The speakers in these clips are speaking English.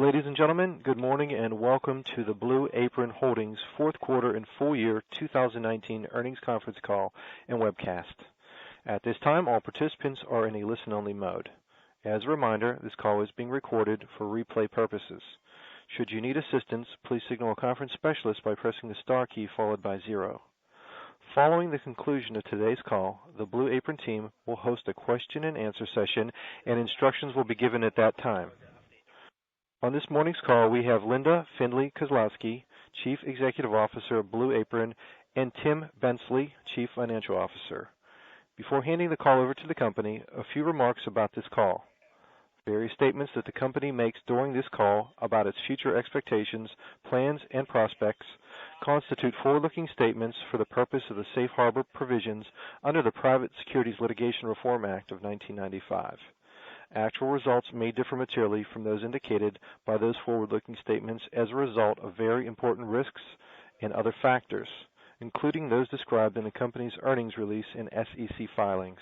Ladies and gentlemen, good morning and welcome to the Blue Apron Holdings fourth quarter and full year 2019 earnings conference call and webcast. At this time, all participants are in a listen-only mode. As a reminder, this call is being recorded for replay purposes. Should you need assistance, please signal a conference specialist by pressing the star key followed by 0. Following the conclusion of today's call, the Blue Apron team will host a question and answer session and instructions will be given at that time. On this morning's call, we have Linda Findley Kozlowski, Chief Executive Officer of Blue Apron, and Tim Bensley, Chief Financial Officer. Before handing the call over to the company, a few remarks about this call. Various statements that the company makes during this call about its future expectations, plans, and prospects constitute forward-looking statements for the purpose of the Safe Harbor provisions under the Private Securities Litigation Reform Act of 1995. Actual results may differ materially from those indicated by those forward-looking statements as a result of very important risks and other factors, including those described in the company's earnings release and SEC filings.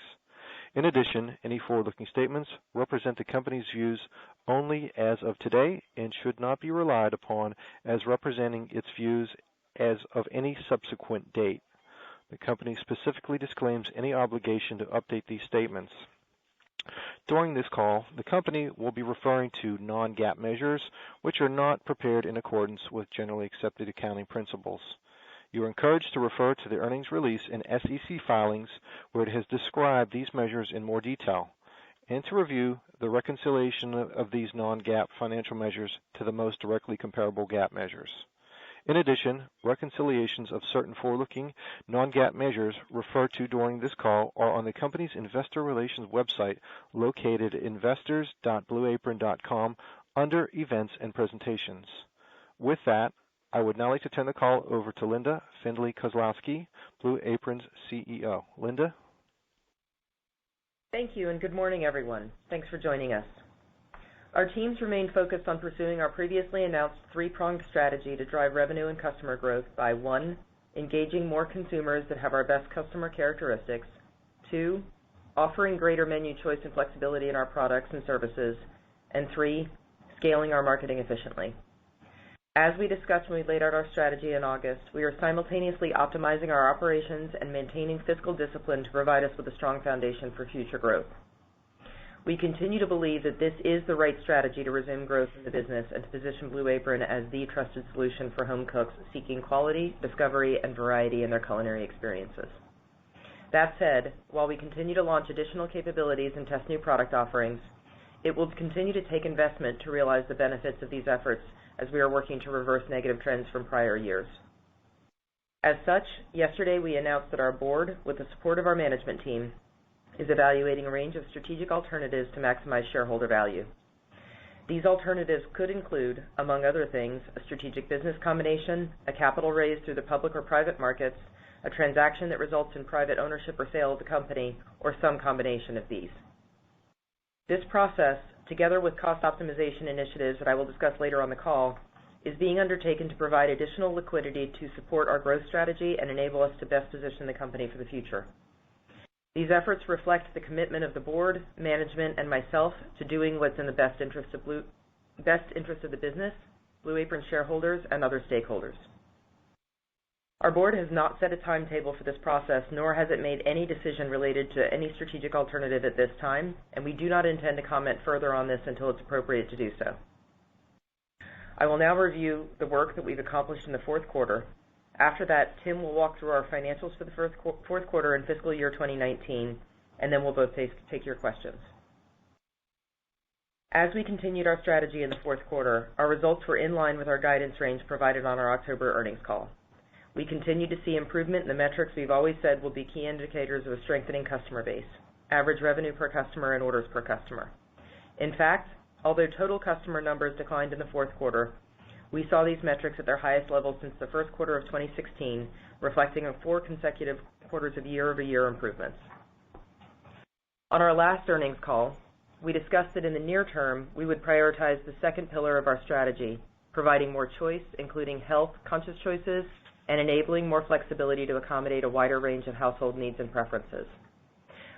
In addition, any forward-looking statements represent the company's views only as of today and should not be relied upon as representing its views as of any subsequent date. The company specifically disclaims any obligation to update these statements. During this call, the company will be referring to non-GAAP measures, which are not prepared in accordance with generally accepted accounting principles. You are encouraged to refer to the earnings release and SEC filings where it has described these measures in more detail, and to review the reconciliation of these non-GAAP financial measures to the most directly comparable GAAP measures. In addition, reconciliations of certain forward-looking non-GAAP measures referred to during this call are on the company's investor relations website located at investors.blueapron.com under Events and Presentations. With that, I would now like to turn the call over to Linda Findley Kozlowski, Blue Apron's CEO. Linda? Thank you, and good morning, everyone. Thanks for joining us. Our teams remain focused on pursuing our previously announced three-pronged strategy to drive revenue and customer growth by 1, engaging more consumers that have our best customer characteristics, 2, offering greater menu choice and flexibility in our products and services, and 3, scaling our marketing efficiently. As we discussed when we laid out our strategy in August, we are simultaneously optimizing our operations and maintaining fiscal discipline to provide us with a strong foundation for future growth. We continue to believe that this is the right strategy to resume growth in the business and to position Blue Apron as the trusted solution for home cooks seeking quality, discovery, and variety in their culinary experiences. That said, while we continue to launch additional capabilities and test new product offerings, it will continue to take investment to realize the benefits of these efforts as we are working to reverse negative trends from prior years. As such, yesterday we announced that our board, with the support of our management team, is evaluating a range of strategic alternatives to maximize shareholder value. These alternatives could include, among other things, a strategic business combination, a capital raise through the public or private markets, a transaction that results in private ownership or sale of the company, or some combination of these. This process, together with cost optimization initiatives that I will discuss later on the call, is being undertaken to provide additional liquidity to support our growth strategy and enable us to best position the company for the future. These efforts reflect the commitment of the board, management, and myself to doing what's in the best interest of the business, Blue Apron shareholders, and other stakeholders. Our board has not set a timetable for this process, nor has it made any decision related to any strategic alternative at this time, and we do not intend to comment further on this until it's appropriate to do so. I will now review the work that we've accomplished in the fourth quarter. After that, Tim will walk through our financials for the fourth quarter and fiscal year 2019, and then we'll both take your questions. As we continued our strategy in the fourth quarter, our results were in line with our guidance range provided on our October earnings call. We continue to see improvement in the metrics we've always said will be key indicators of a strengthening customer base: average revenue per customer and orders per customer. In fact, although total customer numbers declined in the fourth quarter, we saw these metrics at their highest level since the first quarter of 2016, reflecting on 4 consecutive quarters of year-over-year improvements. On our last earnings call, we discussed that in the near term, we would prioritize the second pillar of our strategy, providing more choice, including health-conscious choices, and enabling more flexibility to accommodate a wider range of household needs and preferences.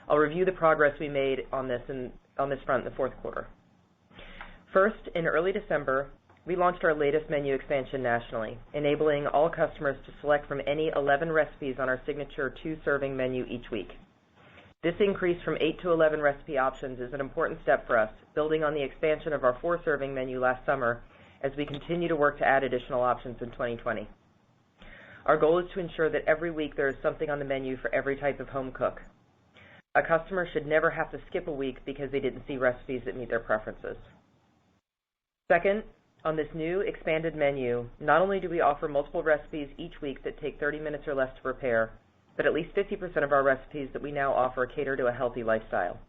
I'll review the progress we made on this front in the fourth quarter. First, in early December, we launched our latest menu expansion nationally, enabling all customers to select from any 11 recipes on our signature 2-serving menu each week. This increase from 8 to 11 recipe options is an important step for us, building on the expansion of our 4-serving menu last summer as we continue to work to add additional options in 2020. Our goal is to ensure that every week there is something on the menu for every type of home cook. A customer should never have to skip a week because they didn't see recipes that meet their preferences. Second, on this new expanded menu, not only do we offer multiple recipes each week that take 30 minutes or less to prepare, but at least 50% of our recipes that we now offer cater to a healthy lifestyle.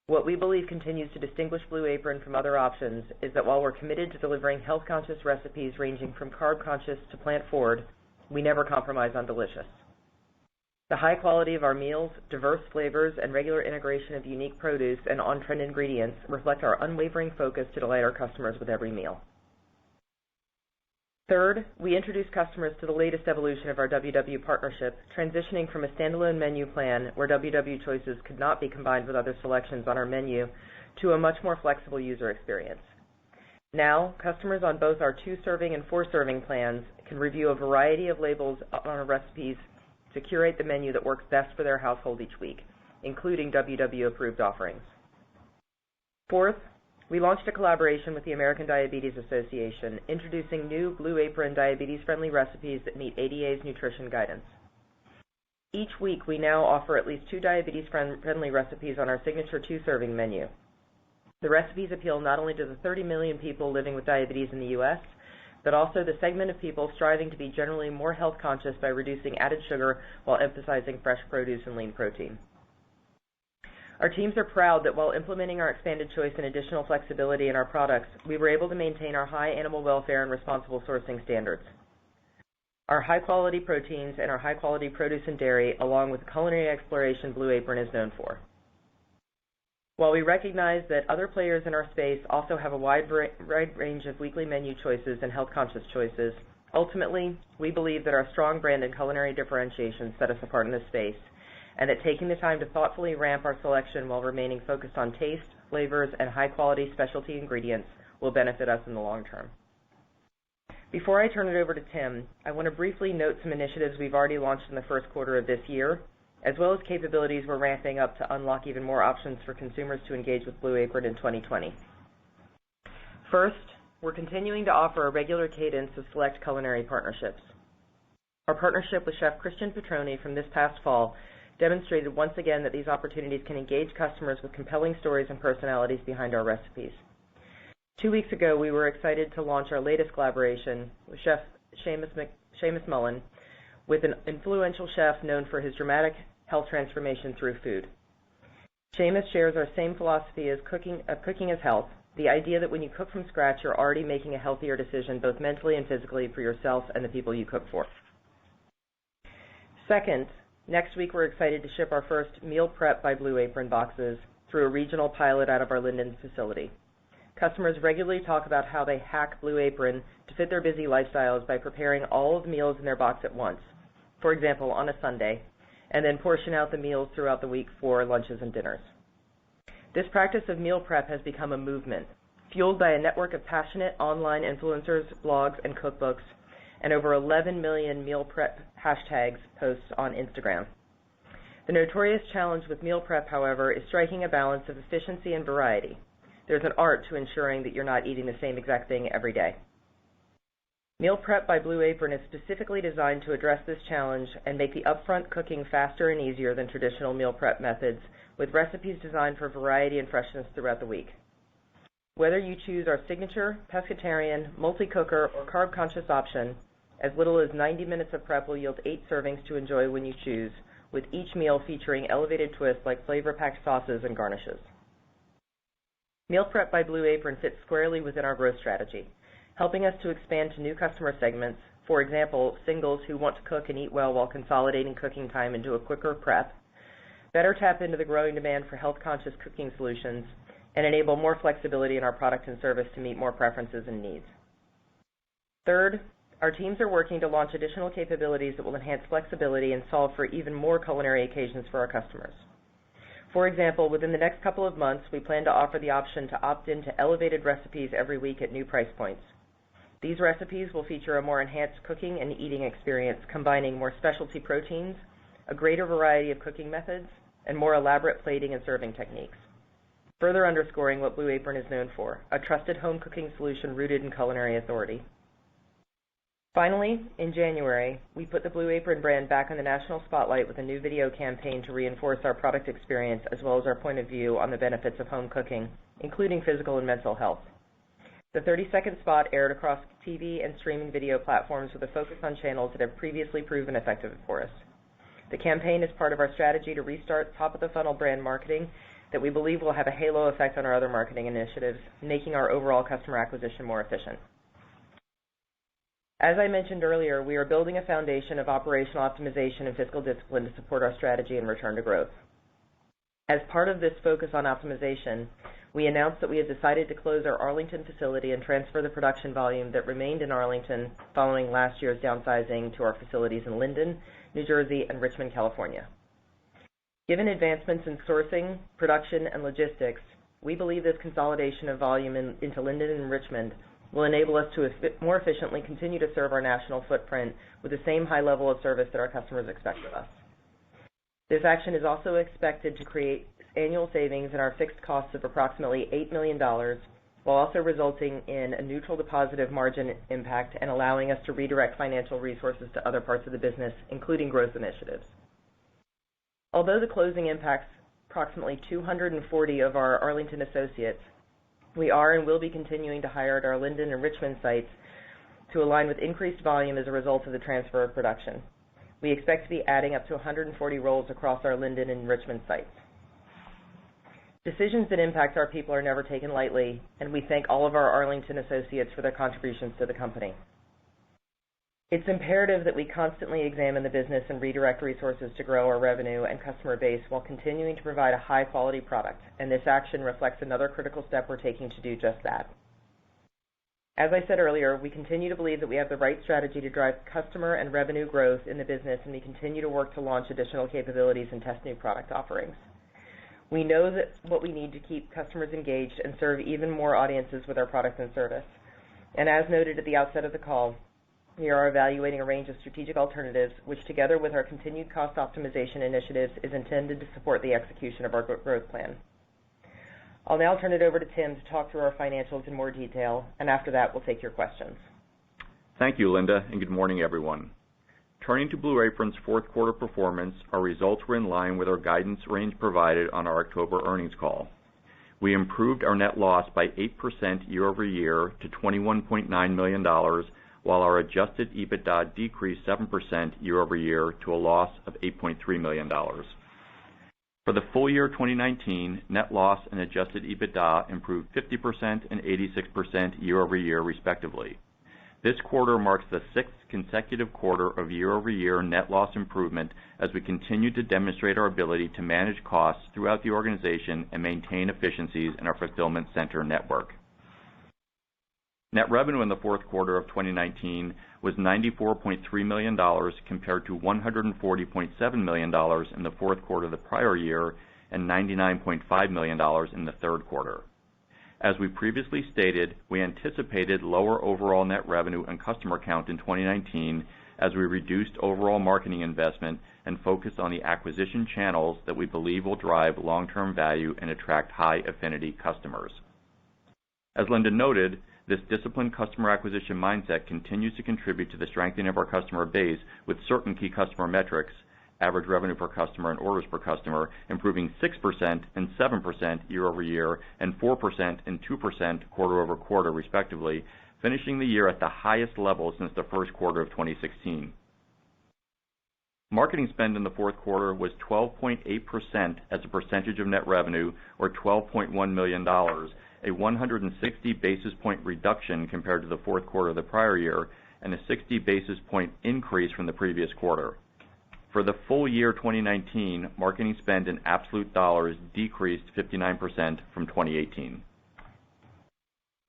What we believe continues to distinguish Blue Apron from other options is that while we're committed to delivering health-conscious recipes ranging from carb-conscious to plant-forward, we never compromise on delicious. The high quality of our meals, diverse flavors, and regular integration of unique produce and on-trend ingredients reflect our unwavering focus to delight our customers with every meal. Third, we introduced customers to the latest evolution of our WW partnership, transitioning from a standalone menu plan where WW choices could not be combined with other selections on our menu to a much more flexible user experience. Now, customers on both our 2-serving and 4-serving plans can review a variety of labels on our recipes to curate the menu that works best for their household each week, including WW-approved offerings. Fourth, we launched a collaboration with the American Diabetes Association, introducing new Blue Apron diabetes-friendly recipes that meet ADA's nutrition guidance. Each week, we now offer at least 2 diabetes-friendly recipes on our signature 2-serving menu. The recipes appeal not only to the 30 million people living with diabetes in the U.S., but also the segment of people striving to be generally more health conscious by reducing added sugar while emphasizing fresh produce and lean protein. Our teams are proud that while implementing our expanded choice and additional flexibility in our products, we were able to maintain our high animal welfare and responsible sourcing standards. Our high-quality proteins and our high-quality produce and dairy, along with the culinary exploration Blue Apron is known for. While we recognize that other players in our space also have a wide range of weekly menu choices and health-conscious choices, ultimately, we believe that our strong brand and culinary differentiation set us apart in this space, and that taking the time to thoughtfully ramp our selection while remaining focused on taste, flavors, and high-quality specialty ingredients will benefit us in the long term. Before I turn it over to Tim, I want to briefly note some initiatives we've already launched in the first quarter of this year, as well as capabilities we're ramping up to unlock even more options for consumers to engage with Blue Apron in 2020. First, we're continuing to offer a regular cadence of select culinary partnerships. Our partnership with Chef Christian Petroni from this past fall demonstrated once again that these opportunities can engage customers with compelling stories and personalities behind our recipes. 2 weeks ago, we were excited to launch our latest collaboration with Chef Seamus Mullen, with an influential chef known for his dramatic health transformation through food. Seamus shares our same philosophy as cooking as health, the idea that when you cook from scratch, you're already making a healthier decision both mentally and physically for yourself and the people you cook for. Second, next week we're excited to ship our first Meal Prep by Blue Apron boxes through a regional pilot out of our Linden facility. Customers regularly talk about how they hack Blue Apron to fit their busy lifestyles by preparing all of the meals in their box at once, for example, on a Sunday, and then portion out the meals throughout the week for lunches and dinners. This practice of meal prep has become a movement, fueled by a network of passionate online influencers, blogs, and cookbooks, and over 11 million meal prep hashtags posts on Instagram. The notorious challenge with meal prep, however, is striking a balance of efficiency and variety. There's an art to ensuring that you're not eating the same exact thing every day. Meal Prep by Blue Apron is specifically designed to address this challenge and make the upfront cooking faster and easier than traditional meal prep methods, with recipes designed for variety and freshness throughout the week. Whether you choose our signature, pescatarian, multi-cooker, or carb-conscious option, as little as 90 minutes of prep will yield 8 servings to enjoy when you choose, with each meal featuring elevated twists like flavor-packed sauces and garnishes. Meal Prep by Blue Apron fits squarely within our growth strategy, helping us to expand to new customer segments, for example, singles who want to cook and eat well while consolidating cooking time into a quicker prep, better tap into the growing demand for health-conscious cooking solutions, and enable more flexibility in our product and service to meet more preferences and needs. Third, our teams are working to launch additional capabilities that will enhance flexibility and solve for even more culinary occasions for our customers. For example, within the next couple of months, we plan to offer the option to opt into elevated recipes every week at new price points. These recipes will feature a more enhanced cooking and eating experience, combining more specialty proteins, a greater variety of cooking methods, and more elaborate plating and serving techniques, further underscoring what Blue Apron is known for, a trusted home cooking solution rooted in culinary authority. Finally, in January, we put the Blue Apron brand back in the national spotlight with a new video campaign to reinforce our product experience as well as our point of view on the benefits of home cooking, including physical and mental health. The 30-second spot aired across TV and streaming video platforms with a focus on channels that have previously proven effective for us. The campaign is part of our strategy to restart top-of-the-funnel brand marketing that we believe will have a halo effect on our other marketing initiatives, making our overall customer acquisition more efficient. As I mentioned earlier, we are building a foundation of operational optimization and fiscal discipline to support our strategy and return to growth. As part of this focus on optimization, we announced that we had decided to close our Arlington facility and transfer the production volume that remained in Arlington following last year's downsizing to our facilities in Linden, New Jersey, and Richmond, California. Given advancements in sourcing, production, and logistics, we believe this consolidation of volume into Linden and Richmond will enable us to more efficiently continue to serve our national footprint with the same high level of service that our customers expect of us. This action is also expected to create annual savings in our fixed costs of approximately $8 million, while also resulting in a neutral to positive margin impact and allowing us to redirect financial resources to other parts of the business, including growth initiatives. Although the closing impacts approximately 240 of our Arlington associates, we are and will be continuing to hire at our Linden and Richmond sites to align with increased volume as a result of the transfer of production. We expect to be adding up to 140 roles across our Linden and Richmond sites. Decisions that impact our people are never taken lightly, and we thank all of our Arlington associates for their contributions to the company. It's imperative that we constantly examine the business and redirect resources to grow our revenue and customer base while continuing to provide a high-quality product, and this action reflects another critical step we're taking to do just that. As I said earlier, we continue to believe that we have the right strategy to drive customer and revenue growth in the business, and we continue to work to launch additional capabilities and test new product offerings. We know that what we need to keep customers engaged and serve even more audiences with our product and service. And as noted at the outset of the call, we are evaluating a range of strategic alternatives, which together with our continued cost optimization initiatives is intended to support the execution of our growth plan. I'll now turn it over to Tim to talk through our financials in more detail, and after that we'll take your questions. Thank you, Linda, and good morning, everyone. Turning to Blue Apron's fourth quarter performance, our results were in line with our guidance range provided on our October earnings call. We improved our net loss by 8% year over year to $21.9 million, while our adjusted EBITDA decreased 7% year over year to a loss of $8.3 million. For the full year 2019, net loss and adjusted EBITDA improved 50% and 86% year over year, respectively. This quarter marks the sixth consecutive quarter of year-over-year net loss improvement as we continue to demonstrate our ability to manage costs throughout the organization and maintain efficiencies in our fulfillment center network. Net revenue in the fourth quarter of 2019 was $94.3 million compared to $140.7 million in the fourth quarter of the prior year and $99.5 million in the third quarter. As we previously stated, we anticipated lower overall net revenue and customer count in 2019 as we reduced overall marketing investment and focused on the acquisition channels that we believe will drive long-term value and attract high-affinity customers. As Linda noted, this disciplined customer acquisition mindset continues to contribute to the strengthening of our customer base with certain key customer metrics, average revenue per customer and orders per customer, improving 6% and 7% year over year and 4% and 2% quarter over quarter, respectively, finishing the year at the highest level since the first quarter of 2016. Marketing spend in the fourth quarter was 12.8% as a percentage of net revenue, or $12.1 million, a 160 basis point reduction compared to the fourth quarter of the prior year, and a 60 basis point increase from the previous quarter. For the full year 2019, marketing spend in absolute dollars decreased 59% from 2018.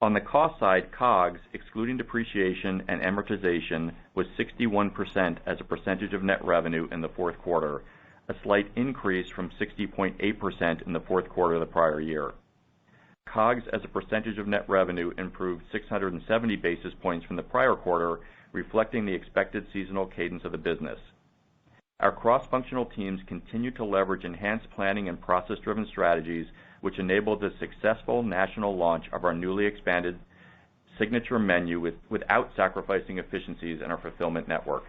On the cost side, COGS, excluding depreciation and amortization, was 61% as a percentage of net revenue in the fourth quarter, a slight increase from 60.8% in the fourth quarter of the prior year. COGS as a percentage of net revenue improved 670 basis points from the prior quarter, reflecting the expected seasonal cadence of the business. Our cross-functional teams continue to leverage enhanced planning and process-driven strategies, which enabled the successful national launch of our newly expanded signature menu without sacrificing efficiencies in our fulfillment network.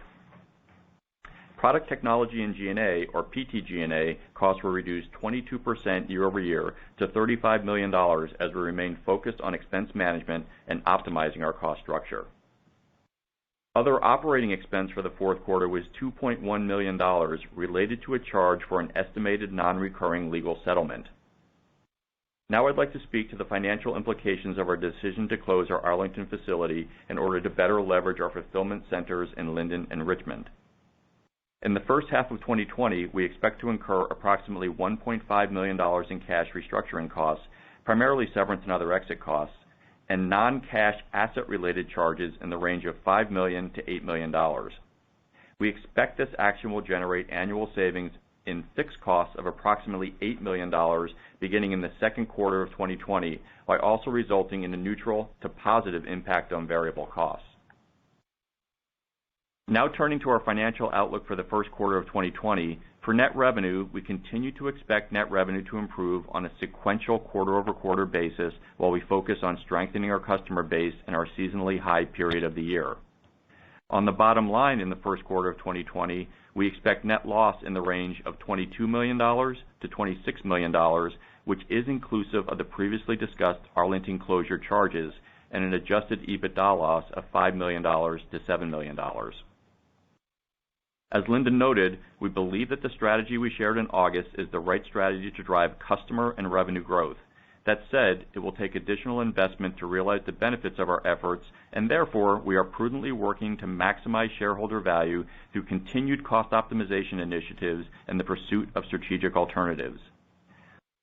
Product technology and G&A, or PTG&A, costs were reduced 22% year over year to $35 million as we remain focused on expense management and optimizing our cost structure. Other operating expense for the fourth quarter was $2.1 million related to a charge for an estimated non-recurring legal settlement. Now I'd like to speak to the financial implications of our decision to close our Arlington facility in order to better leverage our fulfillment centers in Linden and Richmond. In the first half of 2020, we expect to incur approximately $1.5 million in cash restructuring costs, primarily severance and other exit costs, and non-cash asset-related charges in the range of $5 million to $8 million. We expect this action will generate annual savings in fixed costs of approximately $8 million beginning in the second quarter of 2020, while also resulting in a neutral to positive impact on variable costs. Now turning to our financial outlook for the first quarter of 2020, for net revenue, we continue to expect net revenue to improve on a sequential quarter-over-quarter basis while we focus on strengthening our customer base in our seasonally high period of the year. On the bottom line in the first quarter of 2020, we expect net loss in the range of $22 million to $26 million, which is inclusive of the previously discussed Arlington closure charges, and an adjusted EBITDA loss of $5 million to $7 million. As Linda noted, we believe that the strategy we shared in August is the right strategy to drive customer and revenue growth. That said, it will take additional investment to realize the benefits of our efforts, and therefore we are prudently working to maximize shareholder value through continued cost optimization initiatives and the pursuit of strategic alternatives.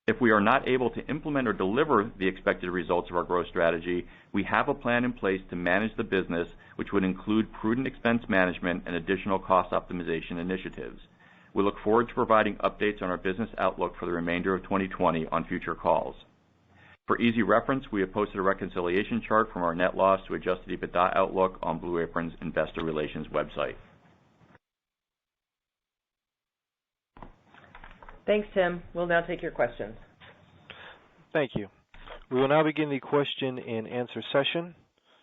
If we are not able to implement or deliver the expected results of our growth strategy, we have a plan in place to manage the business, which would include prudent expense management and additional cost optimization initiatives. We look forward to providing updates on our business outlook for the remainder of 2020 on future calls. For easy reference, we have posted a reconciliation chart from our net loss to adjusted EBITDA outlook on Blue Apron's investor relations website. Thanks, Tim. We'll now take your questions. Thank you. We will now begin the question and answer session.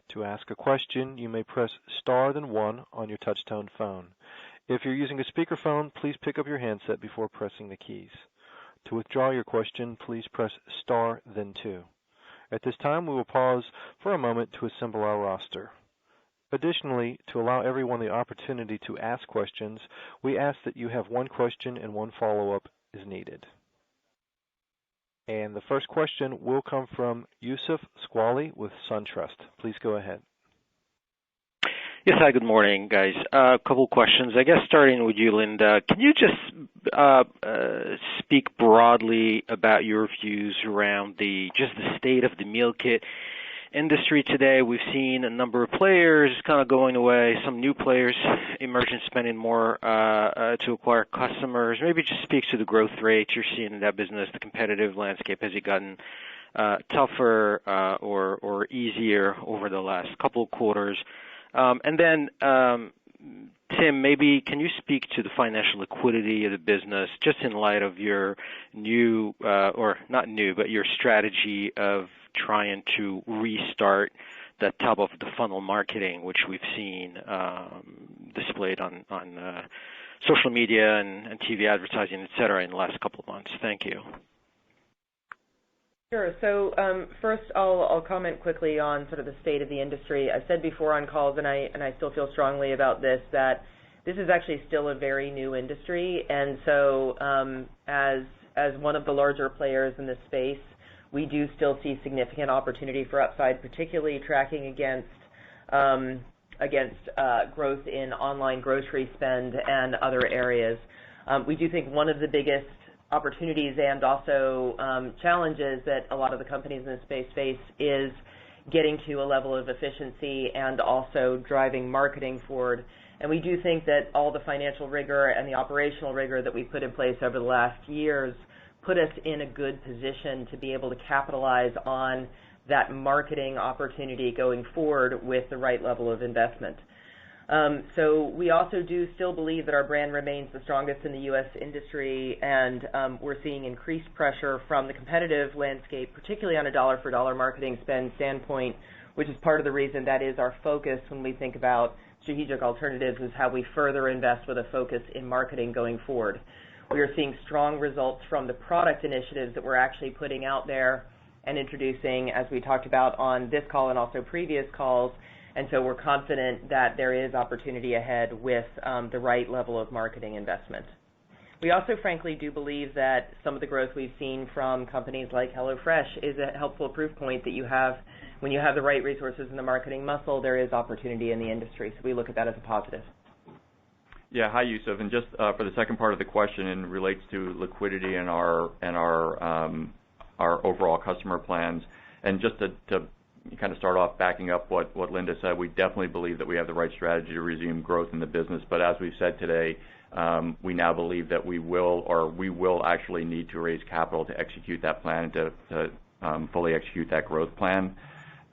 To ask a question, you may press star then one on your touch-tone phone. If you're using a speakerphone, please pick up your handset before pressing the keys. To withdraw your question, please press star then two. At this time, we will pause for a moment to assemble our roster. Additionally, to allow everyone the opportunity to ask questions, we ask that you have one question and one follow-up is needed. And the first question will come from Youssef Squali with SunTrust. Please go ahead. Yes, hi, good morning, guys. A couple questions. I guess starting with you, Linda, can you just speak broadly about your views around just the state of the meal kit industry today? We've seen a number of players kind of going away, some new players emerging, spending more to acquire customers. Maybe just speak to the growth rates you're seeing in that business, the competitive landscape. Has it gotten tougher or easier over the last couple of quarters? And then, Tim, maybe can you speak to the financial liquidity of the business just in light of your new, or not new, but your strategy of trying to restart the top of the funnel marketing, which we've seen displayed on social media and TV advertising, et cetera, in the last couple of months? Thank you. Sure. So first, I'll comment quickly on sort of the state of the industry. I've said before on calls, and I still feel strongly about this, that this is actually still a very new industry, and so as one of the larger players in this space, we do still see significant opportunity for upside, particularly tracking against growth in online grocery spend and other areas. We do think one of the biggest opportunities and also challenges that a lot of the companies in this space face is getting to a level of efficiency and also driving marketing forward And we do think that all the financial rigor and the operational rigor that we've put in place over the last years put us in a good position to be able to capitalize on that marketing opportunity going forward with the right level of investment. So we also do still believe that our brand remains the strongest in the U.S. industry, and we're seeing increased pressure from the competitive landscape, particularly on a dollar-for-dollar marketing spend standpoint, which is part of the reason that is our focus when we think about strategic alternatives, is how we further invest with a focus in marketing going forward. We are seeing strong results from the product initiatives that we're actually putting out there and introducing, as we talked about on this call and also previous calls, and so we're confident that there is opportunity ahead with the right level of marketing investment. We also, frankly, do believe that some of the growth we've seen from companies like HelloFresh is a helpful proof point that you have, when you have the right resources in the marketing muscle, there is opportunity in the industry. So we look at that as a positive. Yeah, hi, Yusuf. And just for the second part of the question, and relates to liquidity and our overall customer plans, and just to kind of start off backing up what Linda said, we definitely believe that we have the right strategy to resume growth in the business. But as we've said today, we now believe that we will actually need to raise capital to execute that plan, to fully execute that growth plan.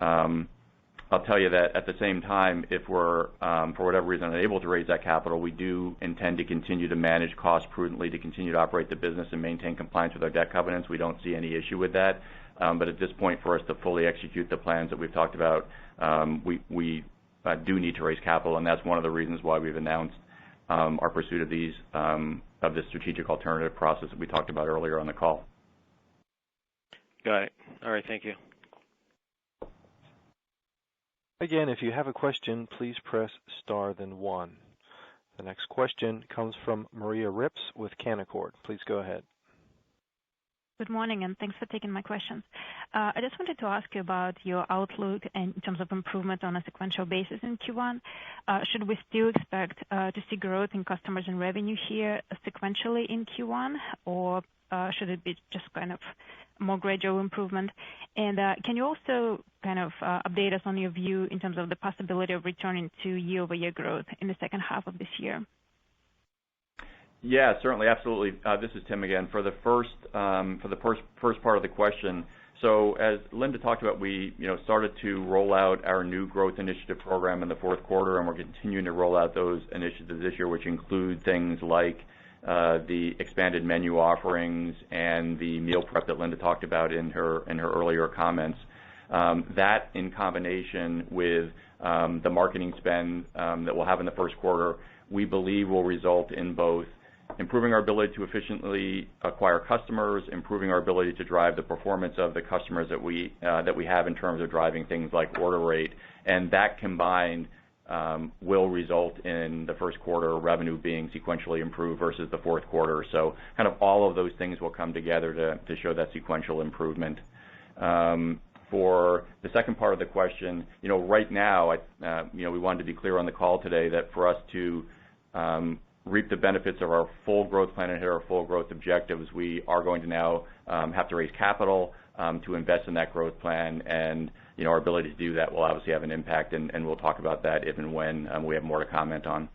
I'll tell you that at the same time, if we're, for whatever reason, unable to raise that capital, we do intend to continue to manage costs prudently, to continue to operate the business and maintain compliance with our debt covenants. We don't see any issue with that. But at this point, for us to fully execute the plans that we've talked about, we do need to raise capital, and that's one of the reasons why we've announced our pursuit of this strategic alternative process that we talked about earlier on the call. Got it. All right, thank you. Again, if you have a question, please press star then one. The next question comes from Maria Ripps with Canaccord. Please go ahead. Good morning, and thanks for taking my questions. I just wanted to ask you about your outlook in terms of improvement on a sequential basis in Q1. Should we still expect to see growth in customers and revenue here sequentially in Q1, or should it be just kind of more gradual improvement? And can you also kind of update us on your view in terms of the possibility of returning to year-over-year growth in the second half of this year? Yeah, certainly, absolutely. This is Tim again. For the first part of the question, so as Linda talked about, we started to roll out our new growth initiative program in the fourth quarter, and we're continuing to roll out those initiatives this year, which include things like the expanded menu offerings and the meal prep that Linda talked about in her earlier comments. That, in combination with the marketing spend that we'll have in the first quarter, we believe will result in both improving our ability to efficiently acquire customers, improving our ability to drive the performance of the customers that we have in terms of driving things like order rate, and that combined will result in the first quarter revenue being sequentially improved versus the fourth quarter. So kind of all of those things will come together to show that sequential improvement. For the second part of the question, right now, we wanted to be clear on the call today that for us to reap the benefits of our full growth plan and hit our full growth objectives, we are going to now have to raise capital to invest in that growth plan, and our ability to do that will obviously have an impact, and we'll talk about that if and when we have more to comment on.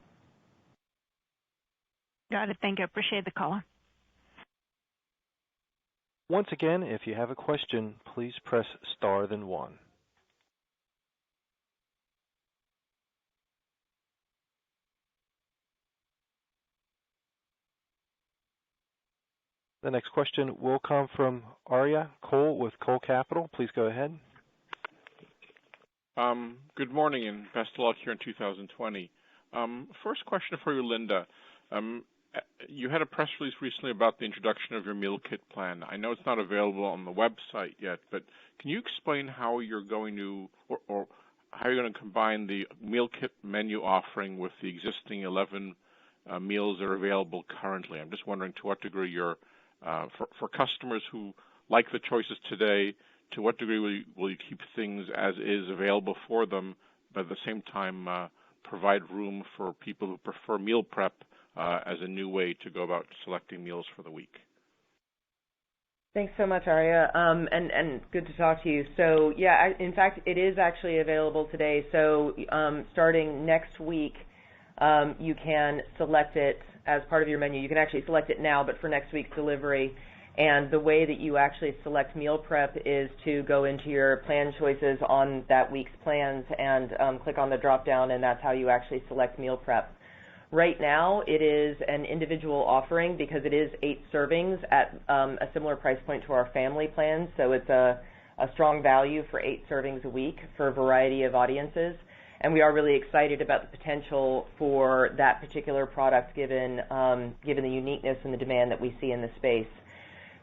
Got it. Thank you. Appreciate the call. Once again, if you have a question, please press star then one. The next question will come from Arya Cole with Cole Capital. Please go ahead. Good morning, and best of luck here in 2020. First question for you, Linda. You had a press release recently about the introduction of your meal kit plan. I know it's not available on the website yet, but can you explain how you're going to, or how you're going to combine the meal kit menu offering with the existing 11 meals that are available currently? I'm just wondering to what degree you're, for customers who like the choices today, to what degree will you keep things as is available for them, but at the same time provide room for people who prefer meal prep as a new way to go about selecting meals for the week? Thanks so much, Arya, and good to talk to you. So, yeah, in fact, it is actually available today. So starting next week, you can select it as part of your menu. You can actually select it now, but for next week's delivery. And the way that you actually select meal prep is to go into your plan choices on that week's plans and click on the drop-down, and that's how you actually select meal prep. Right now, it is an individual offering because it is 8 servings at a similar price point to our family plans, so it's a strong value for 8 servings a week for a variety of audiences. And we are really excited about the potential for that particular product given the uniqueness and the demand that we see in the space.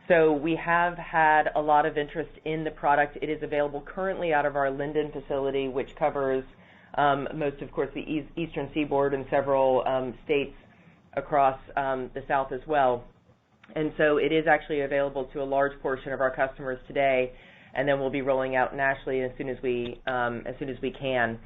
So we have had a lot of interest in the product. It is available currently out of our Linden facility, which covers most, of course, the eastern seaboard and several states across the South as well. And so it is actually available to a large portion of our customers today, and then we'll be rolling out nationally as soon as we can.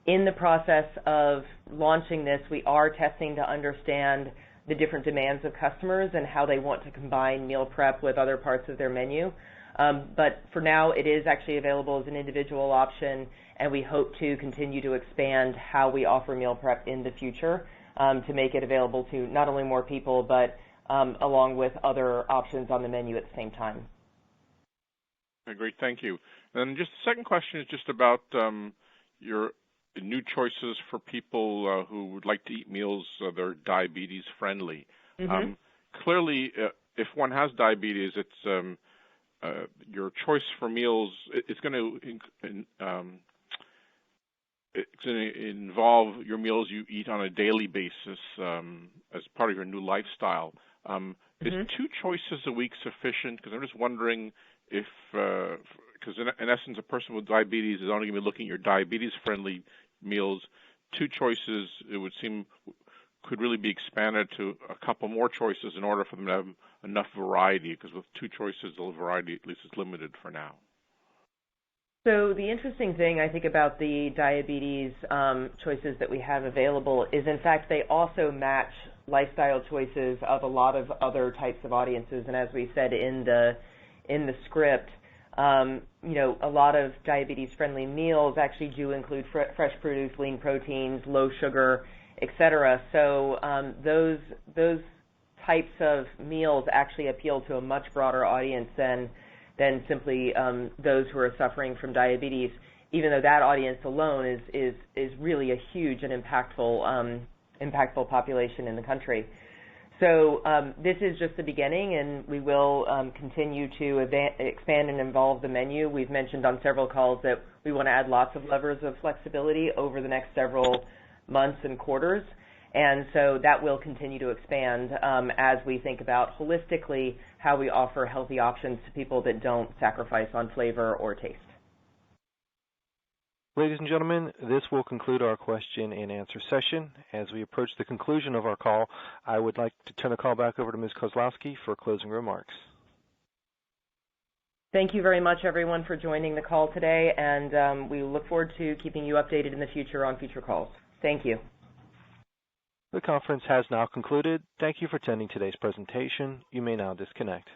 In the process of launching this, we are testing to understand the different demands of customers and how they want to combine meal prep with other parts of their menu. But for now, it is actually available as an individual option, and we hope to continue to expand how we offer meal prep in the future to make it available to not only more people, but along with other options on the menu at the same time. Okay, great, thank you. And just the second question is just about your new choices for people who would like to eat meals that are diabetes friendly. Mm-hmm. Clearly, if one has diabetes, it's your choice for meals. It's going to involve your meals you eat on a daily basis as part of your new lifestyle. Is 2 choices a week sufficient? Because I'm just wondering if, because in essence, a person with diabetes is only going to be looking at your diabetes-friendly meals. 2 choices, it would seem, could really be expanded to a couple more choices in order for them to have enough variety, because with 2 choices, the variety at least is limited for now. So the interesting thing, I think, about the diabetes choices that we have available is, in fact, they also match lifestyle choices of a lot of other types of audiences. And as we said in the script, a lot of diabetes-friendly meals actually do include fresh produce, lean proteins, low sugar, etc. So those types of meals actually appeal to a much broader audience than simply those who are suffering from diabetes, even though that audience alone is really a huge and impactful population in the country. So this is just the beginning, and we will continue to expand and evolve the menu. We've mentioned on several calls that we want to add lots of levers of flexibility over the next several months and quarters, and so that will continue to expand as we think about holistically how we offer healthy options to people that don't sacrifice on flavor or taste. Ladies and gentlemen, this will conclude our question and answer session. As we approach the conclusion of our call, I would like to turn the call back over to Ms. Kozlowski for closing remarks. Thank you very much, everyone, for joining the call today, and we look forward to keeping you updated in the future on future calls. Thank you. The conference has now concluded. Thank you for attending today's presentation. You may now disconnect.